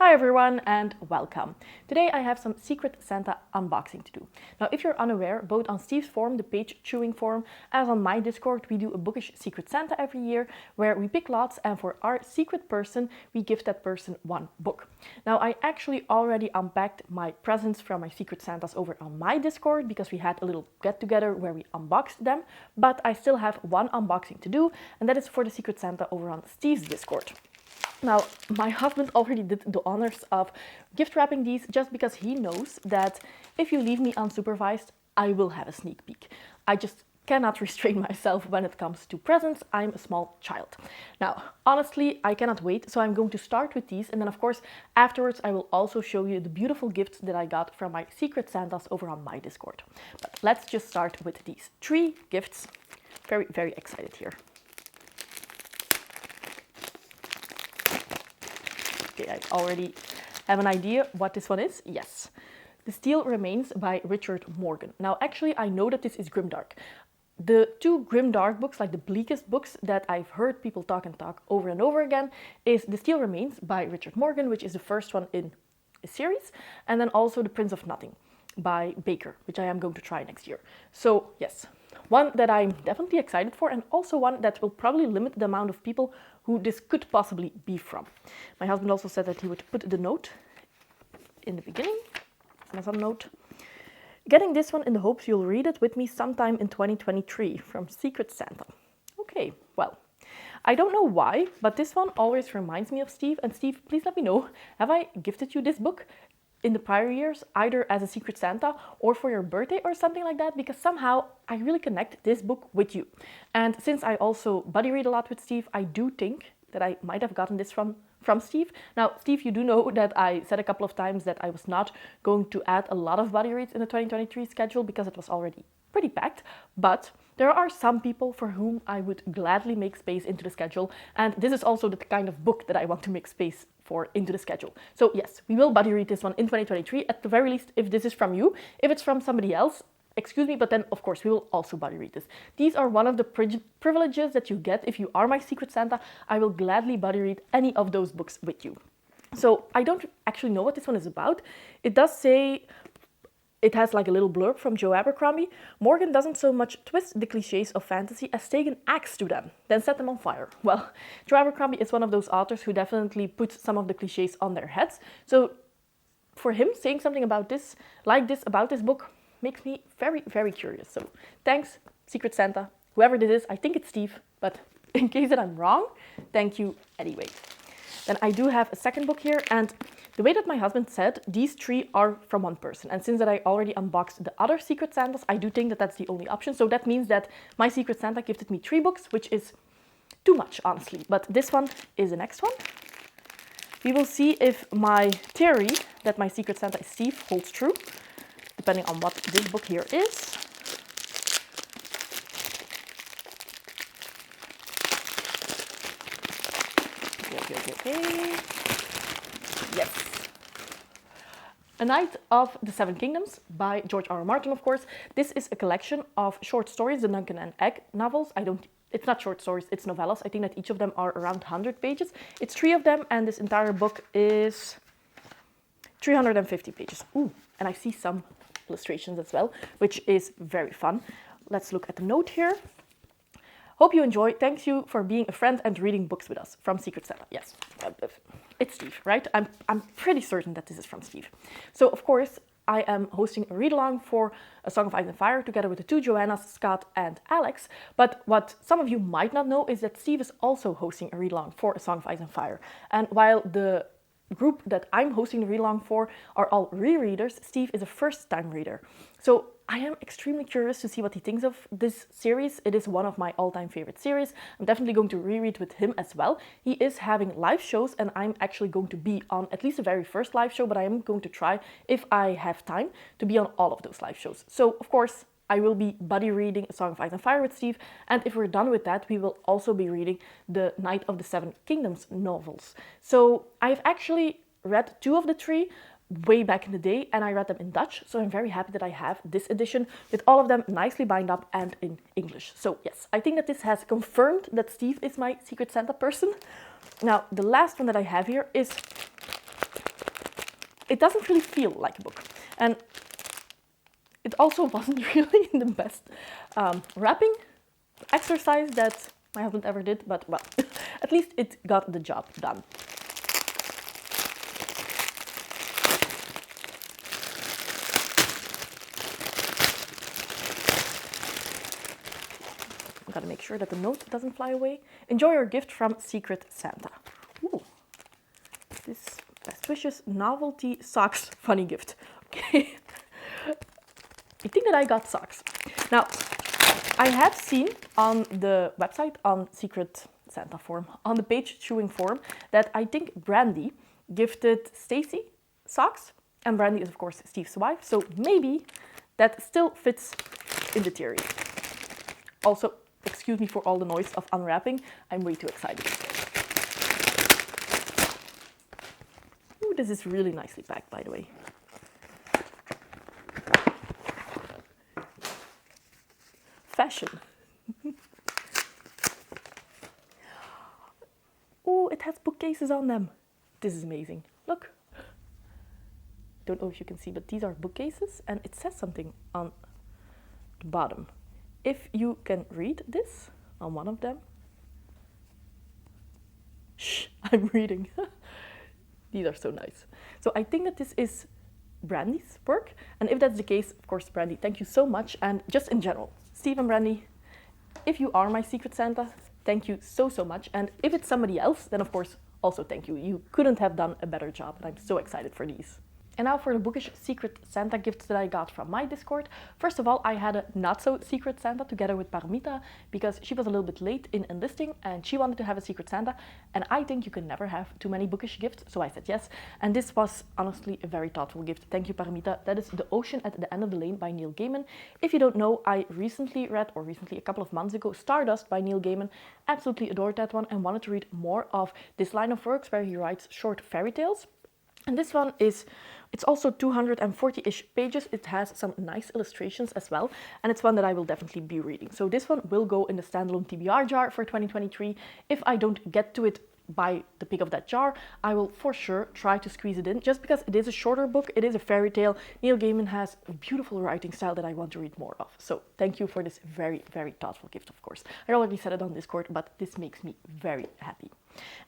Hi everyone and welcome. Today I have some Secret Santa unboxing to do. Now if you're unaware, both on Steve's forum, the page chewing forum, as on my Discord, we do a Bookish Secret Santa every year where we pick lots and for our secret person, we give that person one book. Now I actually already unpacked my presents from my Secret Santas over on my Discord because we had a little get together where we unboxed them, but I still have one unboxing to do and that is for the Secret Santa over on Steve's Discord. Now, my husband already did the honors of gift wrapping these just because he knows that if you leave me unsupervised, I will have a sneak peek. I just cannot restrain myself when it comes to presents. I'm a small child. Now, honestly, I cannot wait, so I'm going to start with these and then of course, afterwards I will also show you the beautiful gifts that I got from my Secret Santas over on my Discord. But let's just start with these 3 gifts. Very, very excited here. Okay, I already have an idea what this one is. Yes, The Steel Remains by Richard Morgan. Now, actually, I know that this is grimdark. The 2 grimdark books, like the bleakest books that I've heard people talk over and over again, is The Steel Remains by Richard Morgan, which is the first one in a series, and then also The Prince of Nothing by Baker, which I am going to try next year. So, yes, one that I'm definitely excited for, and also one that will probably limit the amount of people who this could possibly be from. My husband also said that he would put the note in the beginning, as a note. Getting this one in the hopes you'll read it with me sometime in 2023 from Secret Santa. Okay, well, I don't know why, but this one always reminds me of Steve. And Steve, please let me know, have I gifted you this book in the prior years, either as a Secret Santa or for your birthday or something like that? Because somehow I really connect this book with you. And since I also buddy read a lot with Steve, I do think that I might have gotten this from Steve. Now, Steve, you do know that I said a couple of times that I was not going to add a lot of buddy reads in the 2023 schedule because it was already pretty packed, but there are some people for whom I would gladly make space into the schedule, and this is also the kind of book that I want to make space for into the schedule. So yes, we will buddy read this one in 2023, at the very least, if this is from you. If it's from somebody else, excuse me, but then of course we will also buddy read this. These are one of the privileges that you get if you are my Secret Santa. I will gladly buddy read any of those books with you. So I don't actually know what this one is about. It does say, it has like a little blurb from Joe Abercrombie. Morgan doesn't so much twist the cliches of fantasy as take an axe to them, then set them on fire. Well, Joe Abercrombie is one of those authors who definitely puts some of the cliches on their heads. So for him saying something about this, about this book, makes me very, very curious. So thanks, Secret Santa. Whoever this is, I think it's Steve, but in case that I'm wrong, thank you anyway. Then I do have a second book here, and the way that my husband said, these 3 are from one person. And since that I already unboxed the other Secret Santas, I do think that that's the only option. So that means that my Secret Santa gifted me 3 books, which is too much, honestly. But this one is the next one. We will see if my theory that my Secret Santa is Steve holds true, depending on what this book here is. Okay. Yes. A Knight of the Seven Kingdoms by George R. R. Martin, of course. This is a collection of short stories, the Duncan and Egg novels. It's not short stories, it's novellas. I think that each of them are around 100 pages. It's 3 of them, and this entire book is 350 pages. Ooh, and I see some illustrations as well, which is very fun. Let's look at the note here. Hope you enjoy. Thanks you for being a friend and reading books with us. From Secret Santa. Yes, it's Steve, right? I'm pretty certain that this is from Steve. So, of course, I am hosting a read-along for A Song of Ice and Fire together with the 2 Joannas, Scott and Alex. But what some of you might not know is that Steve is also hosting a read-along for A Song of Ice and Fire. And while the group that I'm hosting the read-along for are all rereaders, Steve is a first-time reader. So I am extremely curious to see what he thinks of this series. It is one of my all-time favorite series. I'm definitely going to reread with him as well. He is having live shows and I'm actually going to be on at least the very first live show, but I am going to try, if I have time, to be on all of those live shows. So, of course, I will be buddy reading A Song of Ice and Fire with Steve, and if we're done with that, we will also be reading the Knight of the Seven Kingdoms novels. So I've actually read 2 of the 3 way back in the day, and I read them in Dutch, so I'm very happy that I have this edition with all of them nicely bound up and in English. So yes, I think that this has confirmed that Steve is my Secret Santa person. Now, the last one that I have here is it doesn't really feel like a book. And it also wasn't really the best wrapping exercise that my husband ever did, but well, at least it got the job done. I'm gonna make sure that the note doesn't fly away. Enjoy your gift from Secret Santa. Ooh, this Best Wishes novelty socks funny gift. Okay. I think that I got socks. Now, I have seen on the website, on Secret Santa forum, on the page chewing forum, that I think Brandie gifted Stacy socks, and Brandie is of course Steve's wife, so maybe that still fits in the theory. Also, excuse me for all the noise of unwrapping, I'm way too excited. Ooh, this is really nicely packed, by the way. Fashion. Oh, it has bookcases on them. This is amazing. Look. Don't know if you can see, but these are bookcases, and it says something on the bottom. If you can read this on one of them. Shh, I'm reading. These are so nice. So I think that this is Brandie's work, and if that's the case, of course, Brandie, thank you so much. And just in general, Steve and Brandie, if you are my Secret Santa, thank you so much. And if it's somebody else, then of course, also thank you. You couldn't have done a better job, and I'm so excited for these. And now for the Bookish Secret Santa gifts that I got from my Discord. First of all, I had a not-so-Secret Santa together with Paromita because she was a little bit late in enlisting and she wanted to have a Secret Santa. And I think you can never have too many Bookish gifts, so I said yes. And this was honestly a very thoughtful gift. Thank you, Paromita. That is The Ocean at the End of the Lane by Neil Gaiman. If you don't know, I recently read, or recently a couple of months ago, Stardust by Neil Gaiman. Absolutely adored that one and wanted to read more of this line of works where he writes short fairy tales. And this one is, it's also 240-ish pages. It has some nice illustrations as well. And it's one that I will definitely be reading. So this one will go in the standalone TBR jar for 2023. If I don't get to it by the pick of that jar, I will for sure try to squeeze it in, just because it is a shorter book, it is a fairy tale. Neil Gaiman has a beautiful writing style that I want to read more of. So thank you for this very, very thoughtful gift, of course. I already said it on Discord, but this makes me very happy.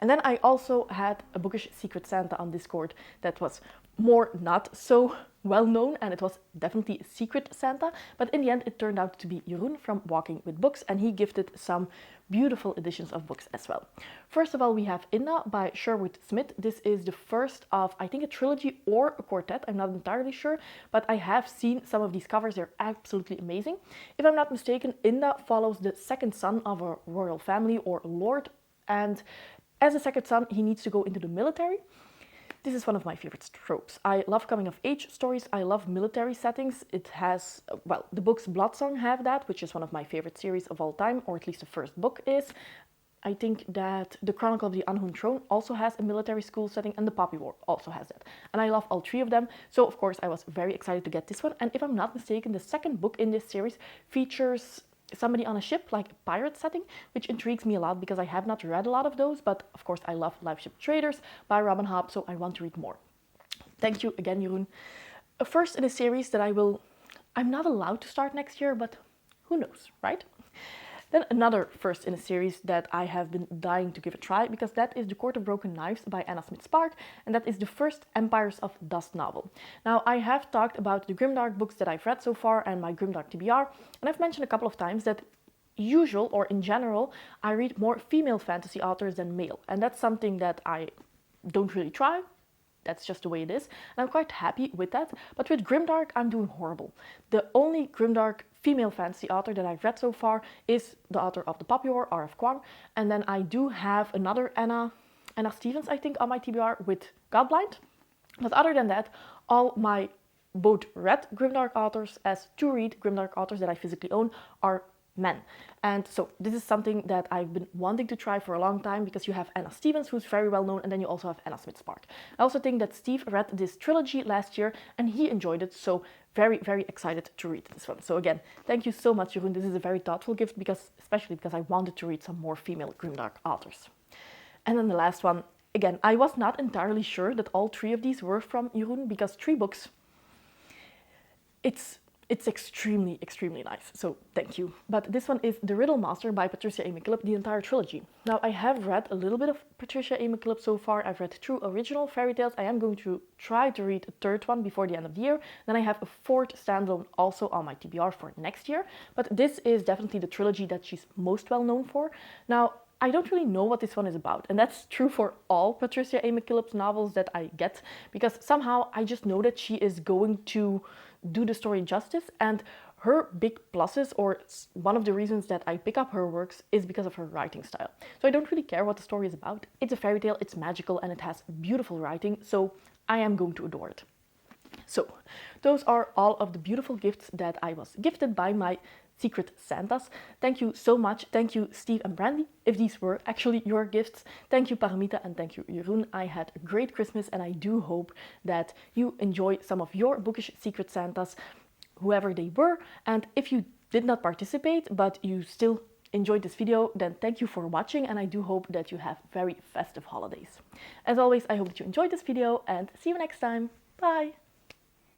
And then I also had a Bookish Secret Santa on Discord that was more not so well known, and it was definitely a Secret Santa, but in the end it turned out to be Jeroen from Walking with Books, and he gifted some beautiful editions of books as well. First of all, we have Inda by Sherwood Smith. This is the first of, I think, a trilogy or a quartet, I'm not entirely sure, but I have seen some of these covers. They're absolutely amazing. If I'm not mistaken, Inda follows the second son of a royal family or lord, and as a second son, he needs to go into the military. This is one of my favorite tropes. I love coming-of-age stories. I love military settings. It has, well, the books Bloodsong have that, which is one of my favorite series of all time, or at least the first book is. I think that the Chronicle of the Unhewn Throne also has a military school setting, and the Poppy War also has that. And I love all three of them, so of course I was very excited to get this one. And if I'm not mistaken, the second book in this series features somebody on a ship, like a pirate setting, which intrigues me a lot because I have not read a lot of those, but of course I love Live Ship Traders by Robin Hobb, so I want to read more. Thank you again, Jeroen. First in a series that I'm not allowed to start next year, but who knows, right? Then another first in a series that I have been dying to give a try, because that is The Court of Broken Knives by Anna Smith-Spark, and that is the first Empires of Dust novel. Now, I have talked about the grimdark books that I've read so far and my grimdark TBR, and I've mentioned a couple of times that in general, I read more female fantasy authors than male, and that's something that I don't really try. That's just the way it is, and I'm quite happy with that. But with grimdark, I'm doing horrible. The only grimdark female fantasy author that I've read so far is the author of The Poppy War, R.F. Kuang, and then I do have another Anna Stevens, I think, on my TBR with Godblind. But other than that, all my both read grimdark authors as to read grimdark authors that I physically own are men. And so this is something that I've been wanting to try for a long time, because you have Anna Stevens, who's very well known, and then you also have Anna Smith-Spark. I also think that Steve read this trilogy last year and he enjoyed it, so very, very excited to read this one. So again, thank you so much, Jeroen. This is a very thoughtful gift, especially because I wanted to read some more female grimdark authors. And then the last one, again, I was not entirely sure that all 3 of these were from Jeroen, because 3 books, it's extremely, extremely nice, so thank you. But this one is The Riddle Master by Patricia A. McKillop, the entire trilogy. Now, I have read a little bit of Patricia A. McKillop so far. I've read 2 original fairy tales. I am going to try to read a 3rd one before the end of the year. Then I have a 4th standalone also on my TBR for next year. But this is definitely the trilogy that she's most well known for. Now, I don't really know what this one is about, and that's true for all Patricia A. McKillop's novels that I get, because somehow I just know that she is going to do the story justice, and her big pluses, or one of the reasons that I pick up her works, is because of her writing style. So I don't really care what the story is about. It's a fairy tale, it's magical, and it has beautiful writing, so I am going to adore it. So, those are all of the beautiful gifts that I was gifted by my Secret Santas. Thank you so much. Thank you, Steve and Brandie, if these were actually your gifts. Thank you, Paromita, and thank you, Jeroen. I had a great Christmas, and I do hope that you enjoy some of your Bookish Secret Santas, whoever they were. And if you did not participate, but you still enjoyed this video, then thank you for watching, and I do hope that you have very festive holidays. As always, I hope that you enjoyed this video, and see you next time. Bye!